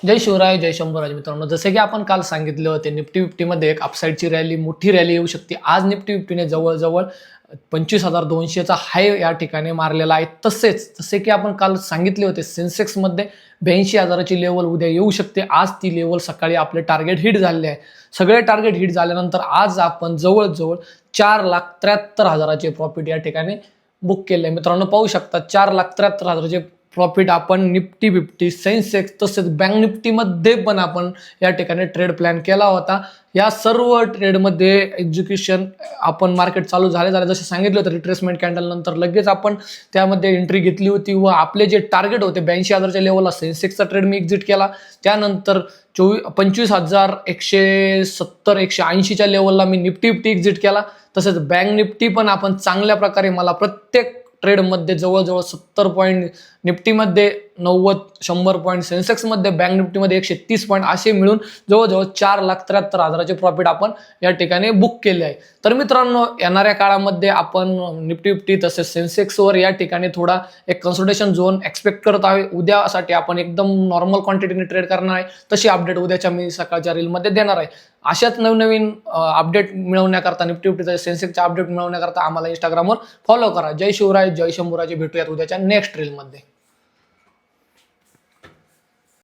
जय शिवराय, जय शंभूराज मित्रांनो. जसे की आपण काल सांगितले होते, निफ्टी फिफ्टीमध्ये एक अपसाईडची रॅली, मोठी रॅली येऊ शकते. आज निफ्टी फिफ्टीने जवळजवळ 25,200चा हाय या ठिकाणी मारलेला आहे. जसे की आपण काल सांगितले होते, सेन्सेक्समध्ये 82,000ची लेवल उद्या येऊ शकते. आज ती लेवल सकाळी आपले टार्गेट हिट झाले आहे. सगळे टार्गेट हिट झाल्यानंतर आज आपण जवळजवळ 4,73,000चे प्रॉफिट या ठिकाणी बुक केले. मित्रांनो पाहू शकता, 4,73,000चे प्रॉफिट आपण निफ्टी फिफ्टी, सेन्सेक्स तसेच बँक निफ्टीमध्ये पण आपण या ठिकाणी ट्रेड प्लॅन केला होता. या सर्व ट्रेडमध्ये एक्झिक्युशन आपण मार्केट चालू झाले जसे सांगितलं होतं, रिट्रेसमेंट कॅन्डल नंतर लगेच आपण त्यामध्ये एंट्री घेतली होती व आपले जे टार्गेट होते 82,000च्या लेवलला सेन्सेक्सचा ट्रेड मी एक्झिट केला. त्यानंतर 25,170 180च्या लेवलला मी निफ्टी फिफ्टी एक्झिट केला. तसेच बँक निफ्टी पण आपण चांगल्या प्रकारे, मला प्रत्येक ट्रेडमध्ये जवळजवळ 70 पॉईंट, निफ्टीमध्ये 90, 100 पॉईंट, सेन्सेक्समध्ये, बँक निफ्टीमध्ये 130 पॉईंट असे मिळून जवळजवळ 4,73,000चे प्रॉफिट आपण या ठिकाणी बुक केले आहे. तर मित्रांनो, येणाऱ्या काळामध्ये आपण निफ्टी फिफ्टी तसेच सेन्सेक्सवर या ठिकाणी थोडा एक कन्सल्टेशन झोन एक्सपेक्ट करत आहे. उद्यासाठी आपण एकदम नॉर्मल क्वांटिटीने ट्रेड करणार आहे. तशी अपडेट उद्याच्या मी सकाळच्या रीलमध्ये देणार आहे. अशाच नवनवीन अपडेट मिळवण्याकरता, निफ्टी फिफ्टी सेन्सेक्सचे अपडेट मिळवण्याकरता आम्हाला इंस्टाग्रामवर फॉलो करा. जय शिवराय, जय शंभूराज. भेटूयात उद्याच्या नेक्स्ट रीलमध्ये.